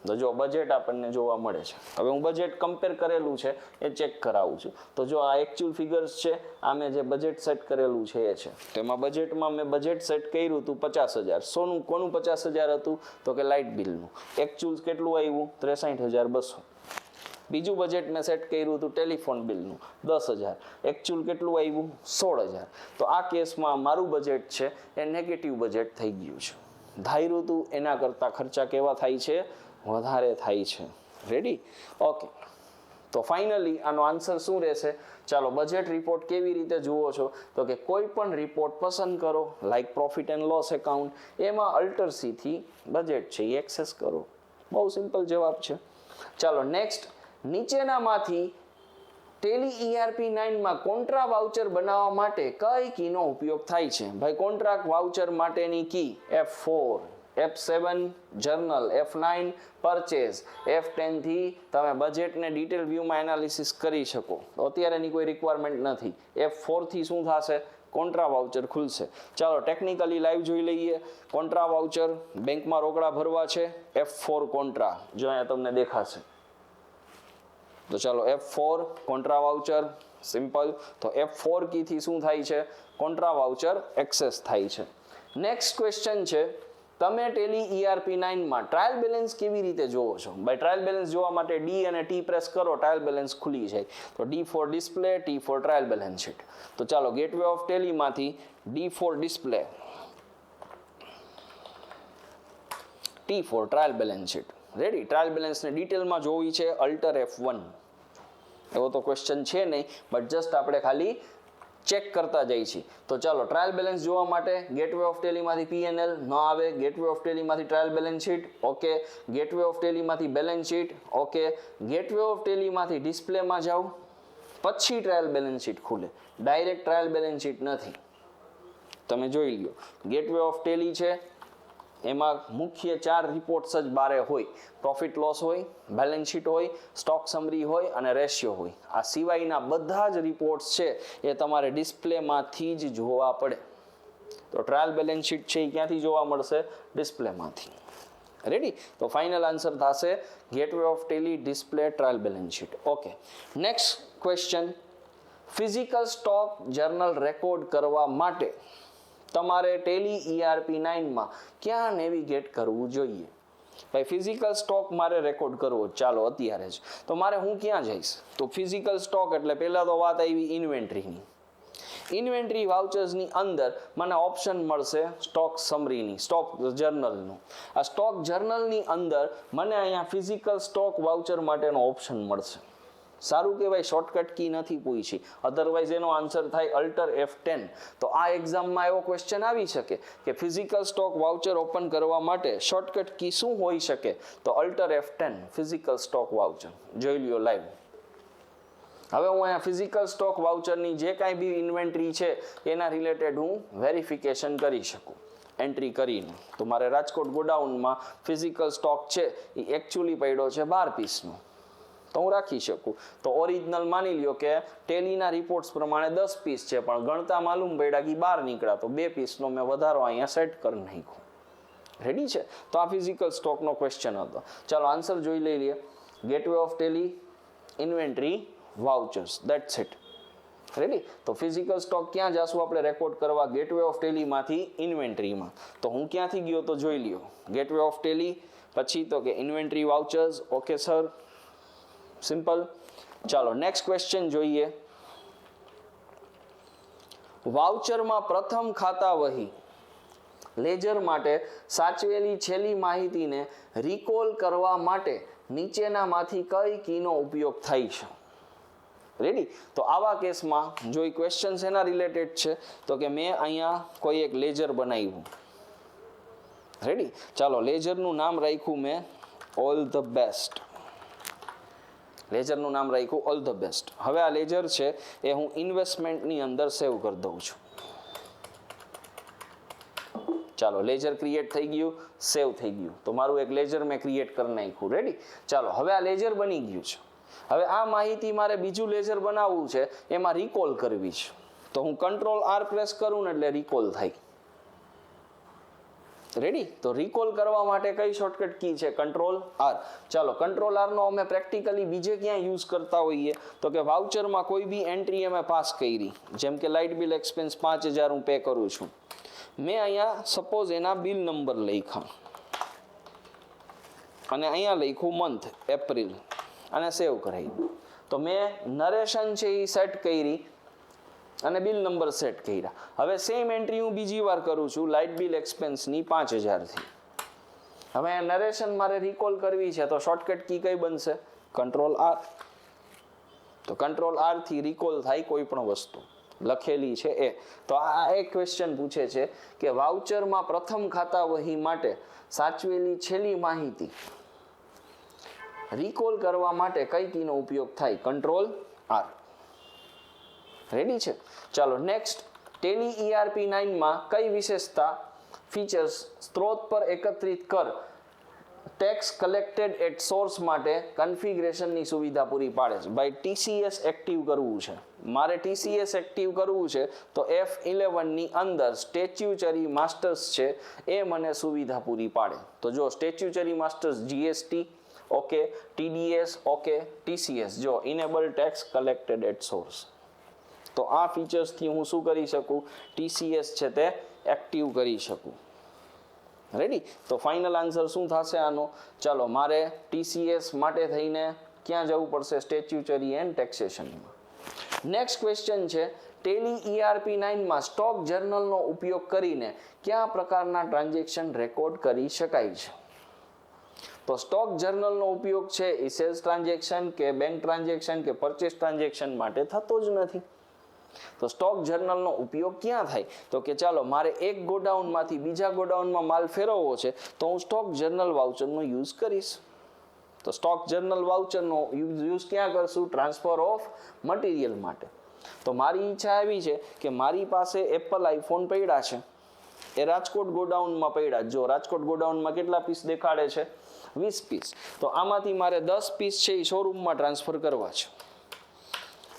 તો જો બજેટ આપણને જોવા મળે છે. હવે હું બજેટ કમ્પેર કરેલું છે એ ચેક કરાવું છું. તો જો આ એકચ્યુઅલ ફિગર્સ છે, આ મેં જે બજેટ સેટ કરેલું છે એ છે. તેમાં બજેટમાં મેં બજેટ સેટ કર્યું હતું 50,000. સોનું કોનું 50,000 હતું? તો કે લાઇટ બિલનું. એકચ્યુઅલ કેટલું આવ્યું? 63,200. બીજું બજેટ મેં સેટ કર્યું હતું ટેલિફોન બિલનું 10,000. એકચ્યુઅલ કેટલું આવ્યું? 16,000. તો આ કેસમાં મારું બજેટ છે એ નેગેટિવ બજેટ થઈ ગયું છે. ધાર્યું હતું એના કરતાં ખર્ચા કેવા થાય છે? વધારે થાય છે. રેડી? ઓકે. તો ફાઇનલી આનો આન્સર શું રહેશે? ચાલો બજેટ રિપોર્ટ કેવી રીતે જુઓ છો? તો કે કોઈ પણ રિપોર્ટ પસંદ કરો, like profit and loss account, એમાં અલ્ટર સી થી બજેટ છે એ એક્સેસ કરો. બહુ સિમ્પલ જવાબ છે. ચાલો નેક્સ્ટ. નીચેનામાંથી ટેલી ERP9 માં કોન્ટ્રા વાઉચર બનાવવા માટે કઈ કીનો ઉપયોગ થાય છે? ભાઈ કોન્ટ્રાક્ટ વાઉચર માટેની કી F4, F7 journal, F9 purchase, F10 થી તમે બજેટને ડિટેલ વ્યૂમાં એનાલિસિસ કરી શકો. તો અત્યારે એની કોઈ રિક્વાયરમેન્ટ નથી. F4 થી શું થશે? કોન્ટ્રા વાઉચર ખુલશે. ચાલો ટેકનિકલી લાઈવ જોઈ લઈએ. કોન્ટ્રા વાઉચર, બેંકમાં રોકડા ભરવા છે, F4 કોન્ટ્રા જો અહીંયા તમને દેખાશે. તો ચાલો F4 કોન્ટ્રા વાઉચર, સિમ્પલ. તો F4 કી થી શું થાય છે? કોન્ટ્રા વાઉચર એક્સેસ થાય છે. નેક્સ્ટ ક્વેશ્ચન છે, તમે ટેલી ERP9 માં ટ્રાયલ બેલેન્સ કેવી રીતે જોવો છો? ભાઈ ટ્રાયલ બેલેન્સ જોવા માટે D અને T પ્રેસ કરો, ટ્રાયલ બેલેન્સ ખુલી જાય. તો D for display, T for trial balance sheet. તો ચાલો ગેટવે ઓફ ટેલી માંથી D for display, T for trial balance sheet. Ready? Trial બેલેન્સને ડિટેલમાં જોવી છે, અલ્ટર F1. એવો તો ક્વેશ્ચન છે નહીં, બટ જસ્ટ આપણે ખાલી ચેક કરતા જઈએ છીએ. તો ચાલો ટ્રાયલ બેલેન્સ જોવા માટે ગેટવે ઓફ ટેલીમાંથી P&L ન આવે, ગેટવે ઓફ ટેલીમાંથી trial balance sheet, okay. Gateway of ટેલીમાંથી balance sheet, okay. Gateway of ટેલીમાંથી ડિસ્પ્લેમાં જાઓ, પછી ટ્રાયલ બેલેન્સ શીટ ખુલે. ડાયરેક્ટ ટ્રાયલ બેલેન્સ શીટ નથી. તમે જોઈ લો ગેટવે ઓફ ટેલી છે, એમાં મુખ્ય 4 રિપોર્ટ્સ જ બારે હોય. પ્રોફિટ લોસ હોય, બેલેન્સ શીટ હોય, સ્ટોક સમરી હોય અને રેશિયો હોય. આ સિવાયના બધા જ રિપોર્ટ્સ છે એ તમારે ડિસ્પ્લેમાંથી જ જોવા પડે. તો ટ્રાયલ બેલેન્સ શીટ છે એ ક્યાંથી જોવા મળશે? ડિસ્પ્લેમાંથી. રેડી? તો ફાઇનલ આન્સર થશે gateway of Tally, display, trial balance sheet. Okay. Next question, physical stock journal record કરવા માટે તમારે ટેલી ERP9 માં ક્યાં નેવિગેટ કરવું જોઈએ? ભાઈ ફિઝિકલ સ્ટોક મારે રેકોર્ડ કરવો, ચાલો અત્યારે જ. તો મારે હું ક્યાં જઈશ? તો ફિઝિકલ સ્ટોક એટલે પહેલા તો વાત આવી ઇન્વેન્ટરીની. ઇન્વેન્ટરી વાઉચર્સની અંદર મને ઓપ્શન મળશે સ્ટોક સમરીની, સ્ટોક જર્નલનું. આ સ્ટોક જર્નલની અંદર મને અહીંયા ફિઝિકલ સ્ટોક વાઉચર માટેનો ઓપ્શન મળશે. સારું કહેવાય શોર્ટકટ કી નથી પૂછી, અધરવાઇઝ એનો આન્સર થાય અલ્ટર F10. તો આ એક્ઝામમાં એવો ક્વેશ્ચન આવી શકે કે ફિઝિકલ સ્ટોક વાઉચર ઓપન કરવા માટે શોર્ટકટ કી શું હોઈ શકે? તો alter F10 physical stock voucher. જોઈ લ્યો લાઈવ. હવે હું અહીંયા ફિઝિકલ સ્ટોક વાઉચરની જે કાંઈ બી ઇન્વેન્ટરી છે એના રિલેટેડ હું વેરિફિકેશન કરી શકું. એન્ટ્રી કરીને. તો મારે રાજકોટ ગોડાઉનમાં ફિઝિકલ સ્ટોક છે એ એકચ્યુઅલી પડ્યો છે 12 પીસનો, તો હું રાખી શકું. તો ઓરિજિનલ માની લ્યો કે ટેલીના રિપોર્ટ્સ પ્રમાણે 10 પીસ છે, પણ ગણતા માલુમ પડ્યા કે 12 નીકળ્યા, તો 2 પીસનો મેં વધારો અહીંયા સેટ કરી નાખ્યો. રેડી છે? તો આ ફિઝિકલ સ્ટોકનો ક્વેશ્ચન હતો. ચાલો આન્સર જોઈ લઈએ. Gateway of Tally, inventory, vouchers, that's it. Ready? તો ફિઝિકલ સ્ટોક ક્યાં જશું આપણે રેકોર્ડ કરવા? ગેટવે ઓફ ટેલીમાંથી ઇન્વેન્ટરીમાં. તો હું ક્યાંથી ગયો તો જોઈ લ્યો. ગેટવે ઓફ ટેલી, પછી તો કે inventory vouchers. Okay sir, simple. ચાલો નેક્સ્ટ ક્વેશ્ચન જોઈએ. વાઉચરમાં પ્રથમ ખાતા વહી લેજર માટે સાચવેલી છેલ્લી માહિતીને રિકોલ કરવા માટે નીચેનામાંથી કઈ કીનો ઉપયોગ થાય છે? રેડી? તો આવા કેસમાં જો ક્વેશ્ચન એના રિલેટેડ છે તો કે મેં અહીંયા કોઈ એક લેજર બનાવ્યું. રેડી? ચાલો લેજરનું નામ રાખ્યું મેં ઓલ ધ બેસ્ટ. લેજરનું નામ રાખ્યું ઓલ ધ બેસ્ટ. હવે આ લેજર છે એ હું ઇન્વેસ્ટમેન્ટની અંદર સેવ કરી દઉં છું. ચાલો લેજર ક્રિએટ થઈ ગયું, સેવ થઈ ગયું. તો મારું એક લેજર મેં ક્રિએટ કરી નાખ્યું. રેડી? ચાલો હવે આ લેજર બની ગયું છે. હવે આ માહિતી મારે બીજું લેજર બનાવવું છે, એમાં રિકોલ કરવી છે. તો હું કંટ્રોલ R પ્રેસ કરું ને એટલે રિકોલ થાય. રેડી? તો રિકોલ કરવા માટે કઈ શોર્ટકટ કી છે? Control R. ચાલો કંટ્રોલ R નો અમે પ્રેક્ટિકલી બીજે ક્યાં યુઝ કરતા હોઈએ તો કે વાઉચરમાં કોઈ બી એન્ટ્રી અમે પાસ કરી, જેમ કે લાઇટ બિલ એક્સપેન્સ 5000 હું પે કરું છું. મેં અહીંયા સપોઝ એના બિલ નંબર લખ્યા અને અહીંયા લખ્યું મંથ એપ્રિલ અને સેવ કરાવી. તો મેં નરેશન છે એ સેટ કરી અને બિલ નંબર સેટ કર્યા. હવે સેમ એન્ટ્રી હું બીજી વાર કરું છું લાઇટ બિલ એક્સપેન્સની 5000 થી. હવે આ નરેશન મારે રિકોલ કરવી છે તો શોર્ટકટ કી કઈ બનશે? Control R. તો કંટ્રોલ R થી રિકોલ થાય કોઈ પણ વસ્તુ લખેલી છે એ. તો આ એક ક્વેશ્ચન પૂછે છે કે વાઉચરમાં પ્રથમ ખાતા વહી માટે સાચવેલી છેલ્લી માહિતી રિકોલ કરવા માટે કઈ કીનો ઉપયોગ થાય? Control R. રેડી છે? ચાલો નેક્સ્ટ. ટેલી ERP 9 માં કઈ વિશેષતા ફીચર્સ સ્ત્રોત પર એકત્રિત કર ટેક્સ કલેક્ટેડ એટ સોર્સ માટે કન્ફિગરેશનની સુવિધા પૂરી પાડે છે? ભાઈ TCS એક્ટિવ કરવું છે. મારે TCS એક્ટિવ કરવું છે તો F11 ની અંદર સ્ટેચ્યુટરી માસ્ટર્સ છે એ મને સુવિધા પૂરી પાડે. તો જો statutory masters GST okay, TDS okay, TCS જો enable tax collected at source. તો આ ફીચર્સથી હું શું કરી શકું? TCS છે તે એક્ટિવ કરી શકું. રેડી? તો ફાઇનલ આન્સર શું થશે આનો? ચાલો મારે TCS માટે થઈને ક્યાં જવું પડશે? સ્ટેચ્યુટરી એન્ડ ટેક્સેશનમાં. નેક્સ્ટ ક્વેશ્ચન છે ટેલી ERP 9 માં સ્ટોક જર્નલનો ઉપયોગ કરીને કયા પ્રકારના ટ્રાન્ઝેક્શન રેકોર્ડ કરી શકાય છે? તો સ્ટોક જર્નલનો ઉપયોગ છે એ સેલ્સ ટ્રાન્ઝેક્શન કે બેંક ટ્રાન્ઝેક્શન કે પરચેસ ટ્રાન્ઝેક્શન માટે થતો જ નથી. તો સ્ટોક જર્નલનો ઉપયોગ ક્યાં થાય? તો કે ચાલો મારે એક ગોડાઉનમાંથી બીજા ગોડાઉનમાં માલ ફેરવવો છે તો હું સ્ટોક જર્નલ વાઉચરનો યુઝ કરીશ. તો સ્ટોક જર્નલ વાઉચરનો યુઝ ક્યાં કરશું? ટ્રાન્સફર ઓફ મટીરિયલ માટે. તો મારી ઈચ્છા એવી છે કે મારી પાસે એપલ આઈફોન પડ્યા છે, એ રાજકોટ ગોડાઉનમાં પડ્યા. જો રાજકોટ ગોડાઉનમાં કેટલા પીસ દેખાડે છે? 20 પીસ. તો આમાંથી મારે 10 પીસ છે એ શોરૂમમાં ટ્રાન્સફર કરવા છે.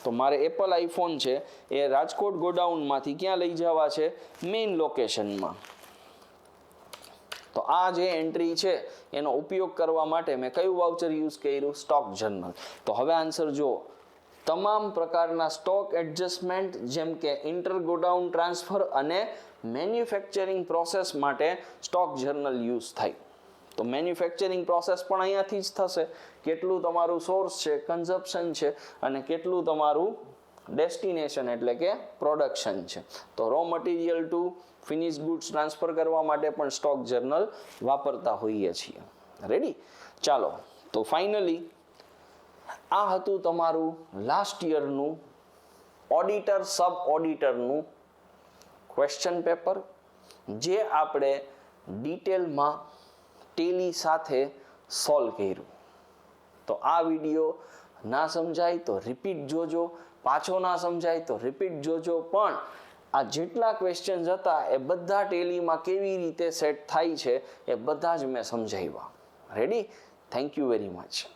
તો મારે એપલ આઈફોન છે એ રાજકોટ ગોડાઉનમાંથી ક્યાં લઈ જવા છે? મેઇન લોકેશનમાં. તો આ જે એન્ટ્રી છે એનો ઉપયોગ કરવા માટે મેં કયું વાઉચર યુઝ કર્યું? Stock journal. તો હવે આન્સર જો તમામ પ્રકારના સ્ટોક એડજસ્ટમેન્ટ જેમ કે ઇન્ટર ગોડાઉન ટ્રાન્સફર અને મેન્યુફેક્ચરિંગ પ્રોસેસ માટે સ્ટોક જર્નલ યુઝ થાય. તો મેન્યુફેક્ચરિંગ પ્રોસેસ પણ અહીંયાથી જ થશે. કેટલું તમારું સોર્સ છે, કન્ઝપ્શન છે અને કેટલું તમારું ડેસ્ટિનેશન એટલે કે પ્રોડક્શન છે. તો raw material two finish goods transfer કરવા માટે પણ સ્ટોક જર્નલ વાપરતા હોઈએ છીએ. રેડી? ચાલો તો ફાઇનલી આ હતું તમારું લાસ્ટ યરનું ઓડિટર સબ ઓડિટરનું ક્વેશ્ચન પેપર, જે આપણે ડિટેલમાં ટેલી સાથે સોલ્વ કર્યું. તો આ વિડીયો ના સમજાય તો રિપીટ જોજો, પાછો ના સમજાય તો રિપીટ જોજો, પણ આ જેટલા ક્વેશ્ચન્સ હતા એ બધા ટેલીમાં કેવી રીતે સેટ થાય છે એ બધા જ મેં સમજાવ્યા. Ready? Thank you very much.